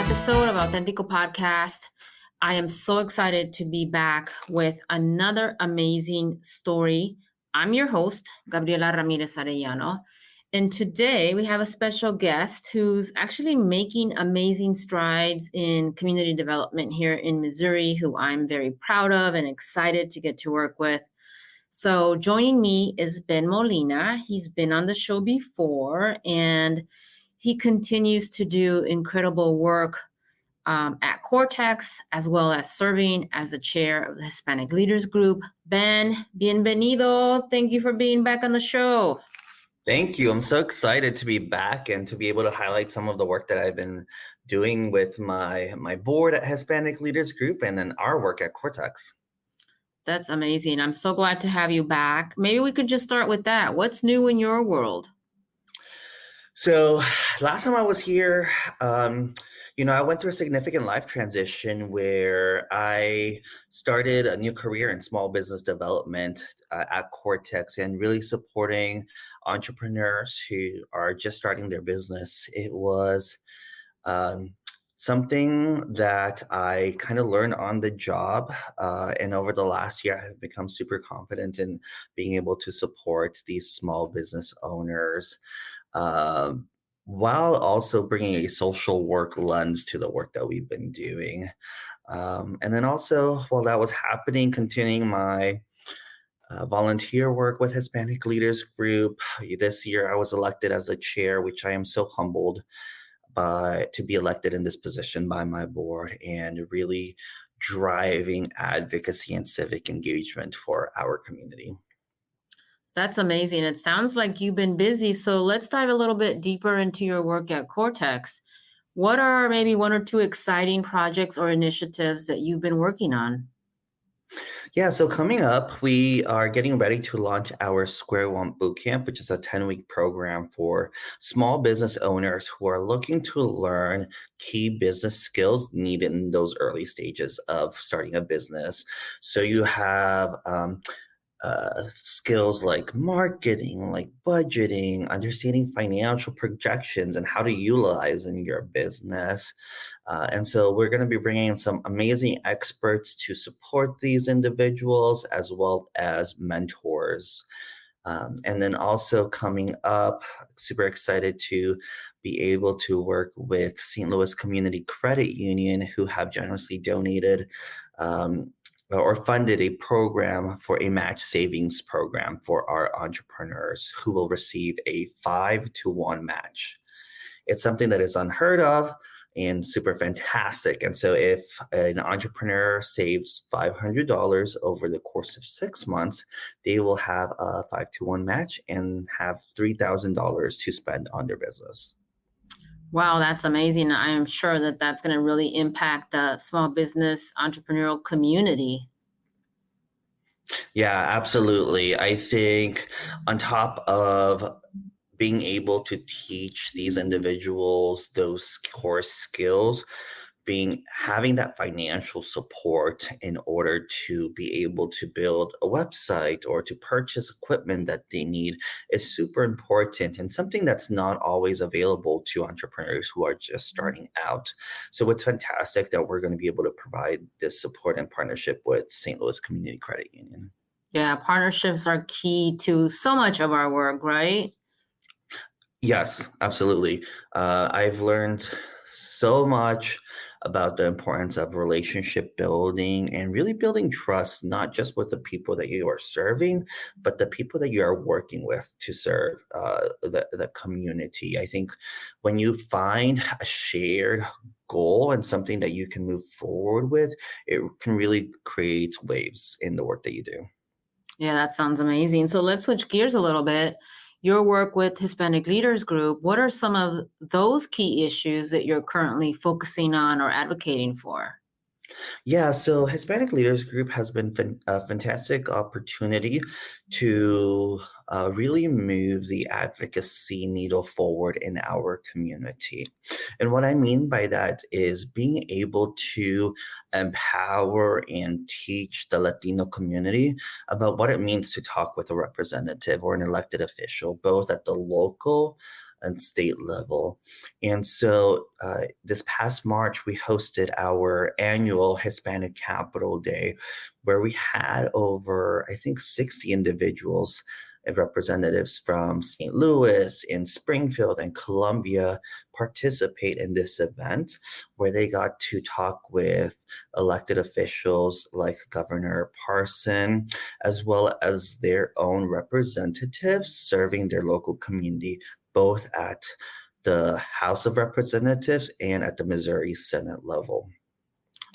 episode of Auténtico Podcast. I am so excited to be back with another amazing story. I'm your host, Gabriela Ramirez Arellano. And today we have a special guest who's actually making amazing strides in community development here in Missouri, who I'm very proud of and excited to get to work with. So joining me is Ben Molina. He's been on the show before, and he continues to do incredible work at Cortex, as well as serving as the chair of the Hispanic Leaders Group. Ben, bienvenido. Thank you for being back on the show. Thank you. I'm so excited to be back and to be able to highlight some of the work that I've been doing with my board at Hispanic Leaders Group and then our work at Cortex. That's amazing. I'm so glad to have you back. Maybe we could just start with that. What's new in your world? So last time I was here, I went through a significant life transition where I started a new career in small business development at Cortex and really supporting entrepreneurs who are just starting their business. It was something that I kind of learned on the job. And over the last year, I have become super confident in being able to support these small business owners while also bringing a social work lens to the work that we've been doing. And then also, while that was happening, continuing my volunteer work with Hispanic Leaders Group. This year, I was elected as the chair, which I am so humbled to be elected in this position by my board and really driving advocacy and civic engagement for our community. That's amazing. It sounds like you've been busy. So let's dive a little bit deeper into your work at Cortex. What are maybe one or two exciting projects or initiatives that you've been working on? Yeah, so coming up, we are getting ready to launch our Square One Bootcamp, which is a 10-week program for small business owners who are looking to learn key business skills needed in those early stages of starting a business. So you have skills like marketing, like budgeting, understanding financial projections, and how to utilize in your business. And so we're going to be bringing in some amazing experts to support these individuals as well as mentors. And then also coming up, super excited to be able to work with St. Louis Community Credit Union, who have generously donated or funded a program for a match savings program for our entrepreneurs who will receive a 5-to-1 match. It's something that is unheard of and super fantastic. And so if an entrepreneur saves $500 over the course of 6 months, they will have a 5-to-1 match and have $3,000 to spend on their business. Wow, that's amazing. I am sure that that's going to really impact the small business entrepreneurial community. Yeah, absolutely. I think on top of being able to teach these individuals those core skills, having that financial support in order to be able to build a website or to purchase equipment that they need is super important and something that's not always available to entrepreneurs who are just starting out. So it's fantastic that we're going to be able to provide this support and partnership with St. Louis Community Credit Union. Yeah, partnerships are key to so much of our work, right? Yes, absolutely. I've learned so much about the importance of relationship building and really building trust, not just with the people that you are serving, but the people that you are working with to serve the community. I think when you find a shared goal and something that you can move forward with, it can really create waves in the work that you do. Yeah, that sounds amazing. So let's switch gears a little bit. Your work with Hispanic Leaders Group, what are some of those key issues that you're currently focusing on or advocating for? Yeah, so Hispanic Leaders Group has been a fantastic opportunity to really move the advocacy needle forward in our community. And what I mean by that is being able to empower and teach the Latino community about what it means to talk with a representative or an elected official, both at the local and state level. And so this past March, we hosted our annual Hispanic Capital Day, where we had over, I think, 60 individuals and representatives from St. Louis and Springfield and Columbia participate in this event, where they got to talk with elected officials like Governor Parson, as well as their own representatives serving their local community, both at the House of Representatives and at the Missouri Senate level.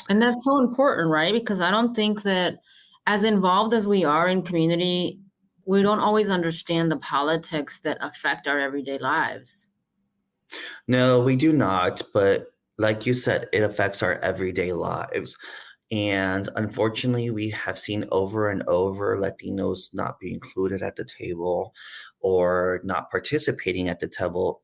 And that's so important, right? Because I don't think that as involved as we are in community, we don't always understand the politics that affect our everyday lives. No, we do not. But like you said, it affects our everyday lives. And unfortunately, we have seen over and over Latinos not be included at the table or not participating at the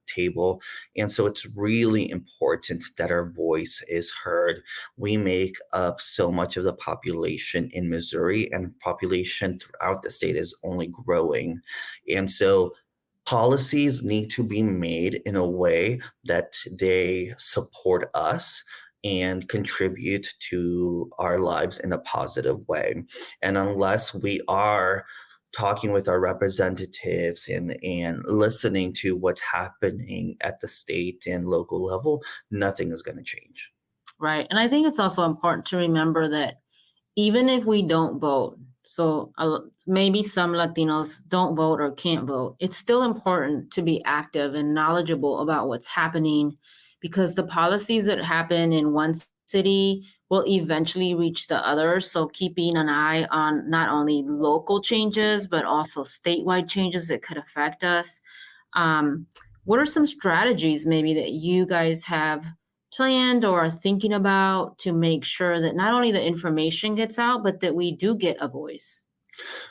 table. And so it's really important that our voice is heard. We make up so much of the population in Missouri, and population throughout the state is only growing. And so policies need to be made in a way that they support us and contribute to our lives in a positive way. And unless we are talking with our representatives and listening to what's happening at the state and local level, nothing is going to change. Right. And I think it's also important to remember that even if we don't vote, so maybe some Latinos don't vote or can't vote, it's still important to be active and knowledgeable about what's happening, because the policies that happen in one city will eventually reach the other. So keeping an eye on not only local changes, but also statewide changes that could affect us. What are some strategies maybe that you guys have planned or are thinking about to make sure that not only the information gets out, but that we do get a voice?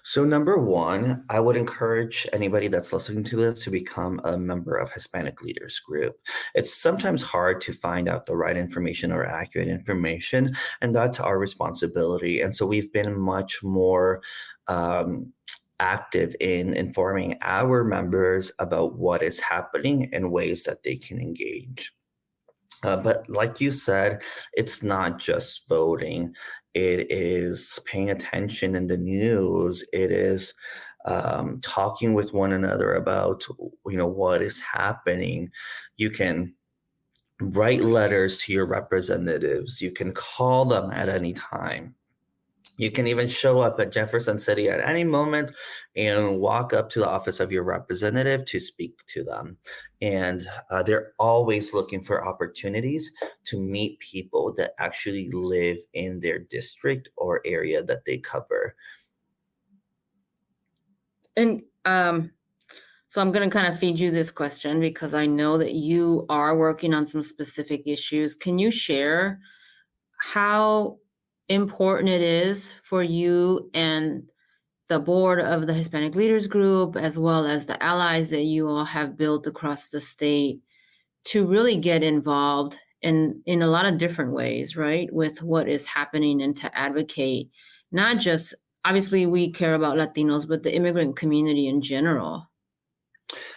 So, number one, I would encourage anybody that's listening to this to become a member of Hispanic Leaders Group. It's sometimes hard to find out the right information or accurate information, and that's our responsibility. And so, we've been much more um, active in informing our members about what is happening and ways that they can engage. But like you said, it's not just voting. It is paying attention in the news. It is talking with one another about, what is happening. You can write letters to your representatives. You can call them at any time. You can even show up at Jefferson City at any moment and walk up to the office of your representative to speak to them. And they're always looking for opportunities to meet people that actually live in their district or area that they cover. And so I'm going to kind of feed you this question because I know that you are working on some specific issues. Can you share how important it is for you and the board of the Hispanic Leaders Group, as well as the allies that you all have built across the state, to really get involved in a lot of different ways, right, with what is happening, and to advocate, not just, obviously we care about Latinos, but the immigrant community in general?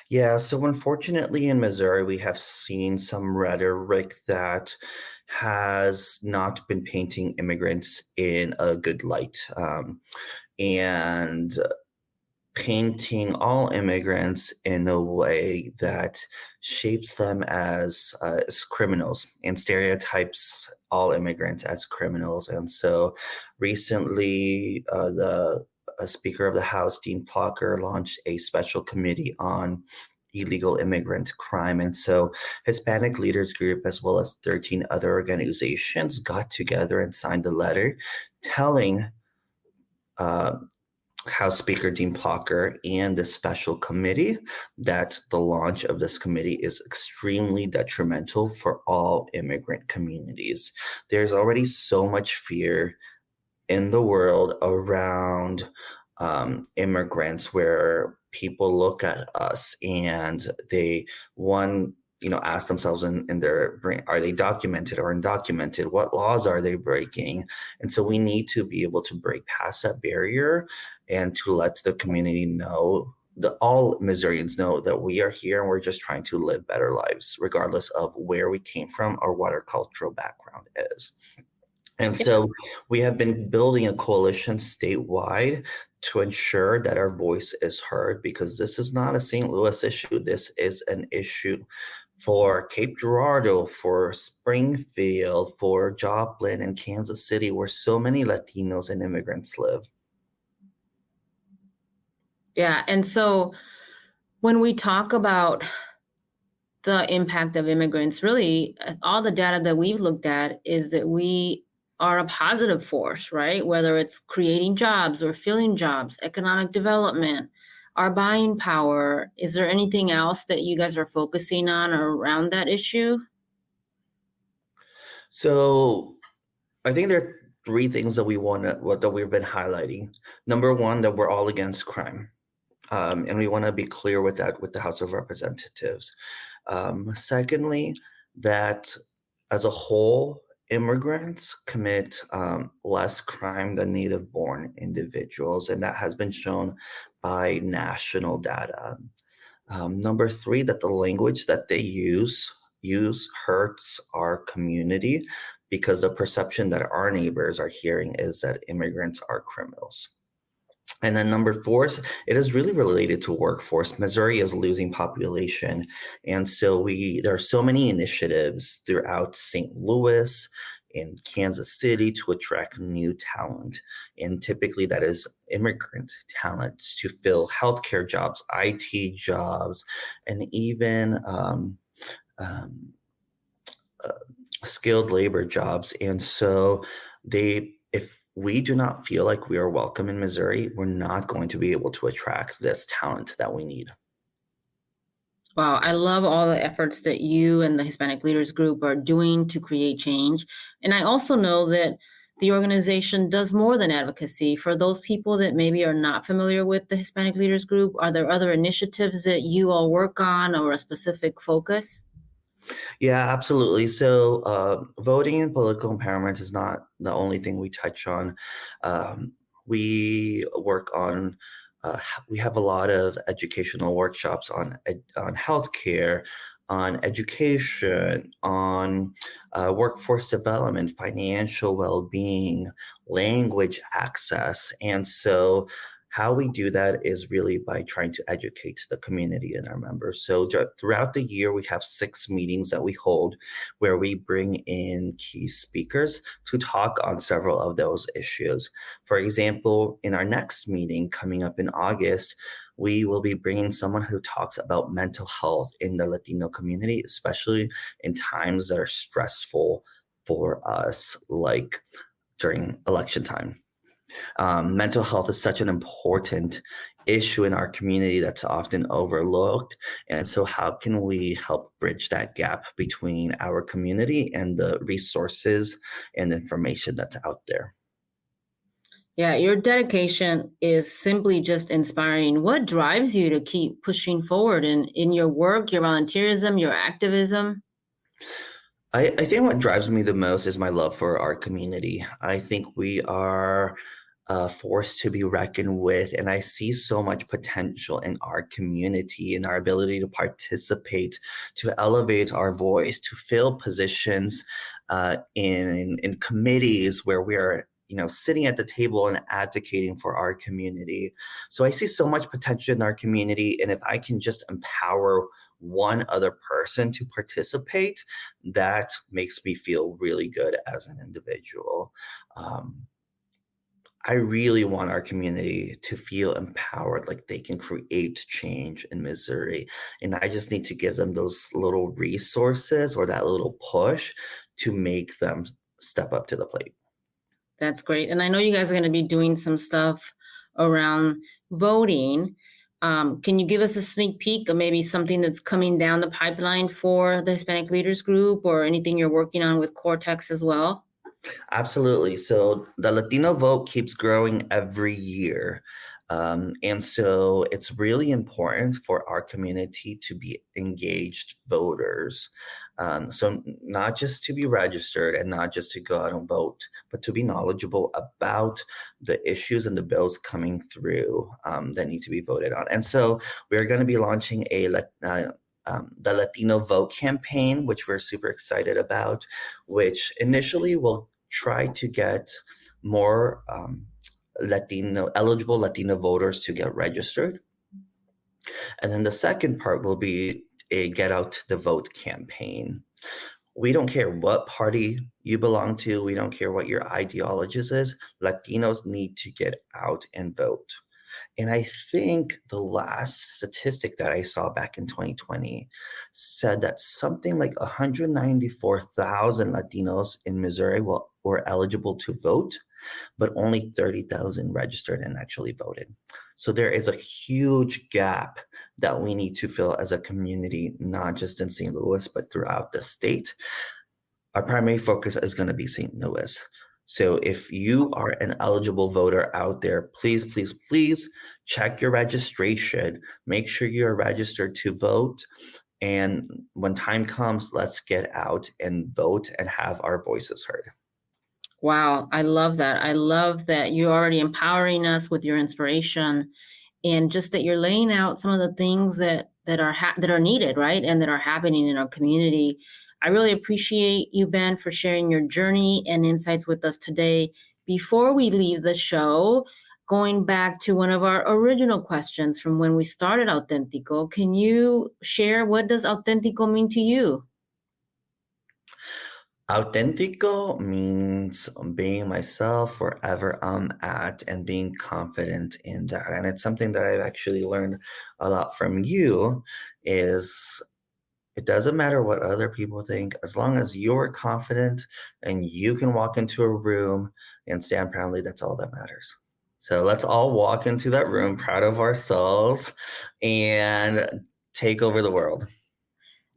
Yeah, so unfortunately in Missouri, we have seen some rhetoric that has not been painting immigrants in a good light. And painting all immigrants in a way that shapes them as criminals and stereotypes all immigrants as criminals. And so recently, the Speaker of the House, Dean Plocker, launched a special committee on illegal immigrant crime. And so Hispanic Leaders Group, as well as 13 other organizations, got together and signed a letter telling uh, House Speaker Dean Plocker and the special committee that the launch of this committee is extremely detrimental for all immigrant communities. There's already so much fear in the world around immigrants, where people look at us and they, one, ask themselves in their brain, are they documented or undocumented? What laws are they breaking? And so we need to be able to break past that barrier and to let the community know all Missourians know that we are here and we're just trying to live better lives, regardless of where we came from or what our cultural background is. And so we have been building a coalition statewide to ensure that our voice is heard, because this is not a St. Louis issue. This is an issue for Cape Girardeau, for Springfield, for Joplin, and Kansas City, where so many Latinos and immigrants live. Yeah. And so when we talk about the impact of immigrants, really, all the data that we've looked at is that we are a positive force, right? Whether it's creating jobs or filling jobs, economic development, our buying power. Is there anything else that you guys are focusing on around that issue? So I think there are three things that that we've been highlighting. Number one, that we're all against crime. And we want to be clear with that with the House of Representatives. Secondly, that as a whole, immigrants commit less crime than native-born individuals, and that has been shown by national data. Number three, that the language that they use hurts our community, because the perception that our neighbors are hearing is that immigrants are criminals. And then number four, it is really related to workforce. Missouri is losing population. And so there are so many initiatives throughout St. Louis and Kansas City to attract new talent. And typically that is immigrant talent to fill healthcare jobs, IT jobs, and even uh, skilled labor jobs. And so if we do not feel like we are welcome in Missouri, we're not going to be able to attract this talent that we need. Wow, I love all the efforts that you and the Hispanic Leaders Group are doing to create change. And I also know that the organization does more than advocacy. For those people that maybe are not familiar with the Hispanic Leaders Group, are there other initiatives that you all work on or a specific focus? Yeah, absolutely. So voting and political empowerment is not the only thing we touch on. We work on we have a lot of educational workshops on healthcare, on education, on workforce development, financial well-being, language access. And so how we do that is really by trying to educate the community and our members. So throughout the year, we have 6 meetings that we hold where we bring in key speakers to talk on several of those issues. For example, in our next meeting coming up in August, we will be bringing someone who talks about mental health in the Latino community, especially in times that are stressful for us, like during election time. Mental health is such an important issue in our community that's often overlooked. And so, how can we help bridge that gap between our community and the resources and information that's out there? Yeah, your dedication is simply just inspiring. What drives you to keep pushing forward in your work, your volunteerism, your activism? I think what drives me the most is my love for our community. I think we are a force to be reckoned with, and I see so much potential in our community, in our ability to participate, to elevate our voice, to fill positions in committees where we are, sitting at the table and advocating for our community. So I see so much potential in our community, and if I can just empower one other person to participate, that makes me feel really good as an individual. Um, I really want our community to feel empowered, like they can create change in Missouri. And I just need to give them those little resources or that little push to make them step up to the plate. That's great. And I know you guys are going to be doing some stuff around voting. Can you give us a sneak peek of maybe something that's coming down the pipeline for the Hispanic Leaders Group or anything you're working on with Cortex as well? Absolutely. So the Latino vote keeps growing every year. And so it's really important for our community to be engaged voters. So not just to be registered and not just to go out and vote, but to be knowledgeable about the issues and the bills coming through that need to be voted on. And so we're going to be launching the Latino Vote campaign, which we're super excited about, which initially will try to get more eligible Latino voters to get registered. And then the second part will be a Get Out the Vote campaign. We don't care what party you belong to. We don't care what your ideology is. Latinos need to get out and vote. And I think the last statistic that I saw back in 2020 said that something like 194,000 Latinos in Missouri were eligible to vote, but only 30,000 registered and actually voted. So there is a huge gap that we need to fill as a community, not just in St. Louis, but throughout the state. Our primary focus is going to be St. Louis. So if you are an eligible voter out there, please, please, please check your registration. Make sure you're registered to vote. And when time comes, let's get out and vote and have our voices heard. Wow, I love that. I love that you're already empowering us with your inspiration, and just that you're laying out some of the things that are needed, right, and that are happening in our community. I really appreciate you, Ben, for sharing your journey and insights with us today. Before we leave the show, going back to one of our original questions from when we started Auténtico, can you share what does Auténtico mean to you? Auténtico means being myself wherever I'm at and being confident in that. And it's something that I've actually learned a lot from you is it doesn't matter what other people think, as long as you're confident and you can walk into a room and stand proudly, that's all that matters. So let's all walk into that room proud of ourselves and take over the world.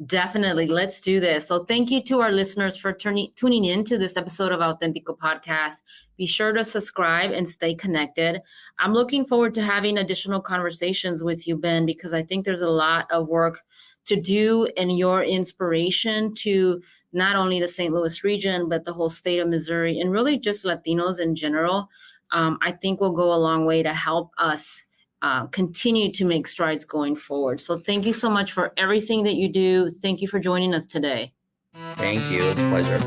Definitely. Let's do this. So thank you to our listeners for tuning in to this episode of Auténtico Podcast. Be sure to subscribe and stay connected. I'm looking forward to having additional conversations with you, Ben, because I think there's a lot of work to do, and your inspiration to not only the St. Louis region, but the whole state of Missouri, and really just Latinos in general, I think will go a long way to help us continue to make strides going forward. So thank you so much for everything that you do. Thank you for joining us today. Thank you. It was a pleasure.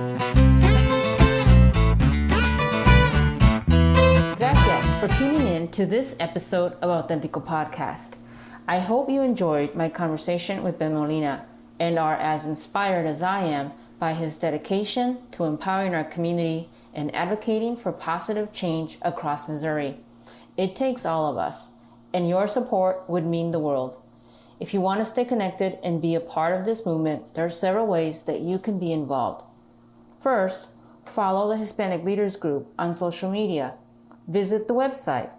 Gracias for tuning in to this episode of Auténtico Podcast. I hope you enjoyed my conversation with Ben Molina and are as inspired as I am by his dedication to empowering our community and advocating for positive change across Missouri. It takes all of us, and your support would mean the world. If you want to stay connected and be a part of this movement, there are several ways that you can be involved. First, follow the Hispanic Leaders Group on social media. Visit the website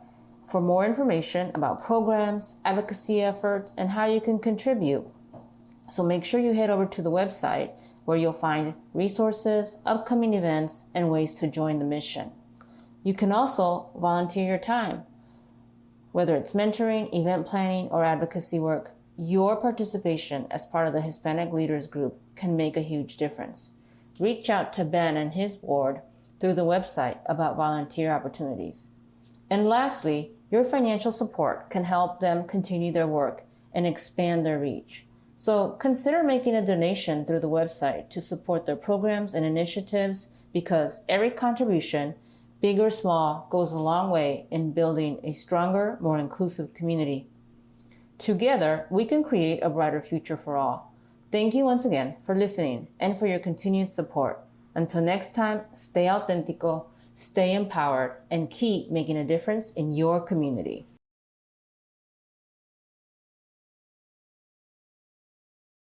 for more information about programs, advocacy efforts, and how you can contribute. So make sure you head over to the website where you'll find resources, upcoming events, and ways to join the mission. You can also volunteer your time. Whether it's mentoring, event planning, or advocacy work, your participation as part of the Hispanic Leaders Group can make a huge difference. Reach out to Ben and his board through the website about volunteer opportunities. And lastly, your financial support can help them continue their work and expand their reach. So consider making a donation through the website to support their programs and initiatives, because every contribution, big or small, goes a long way in building a stronger, more inclusive community. Together, we can create a brighter future for all. Thank you once again for listening and for your continued support. Until next time, stay auténtico, stay empowered, and keep making a difference in your community.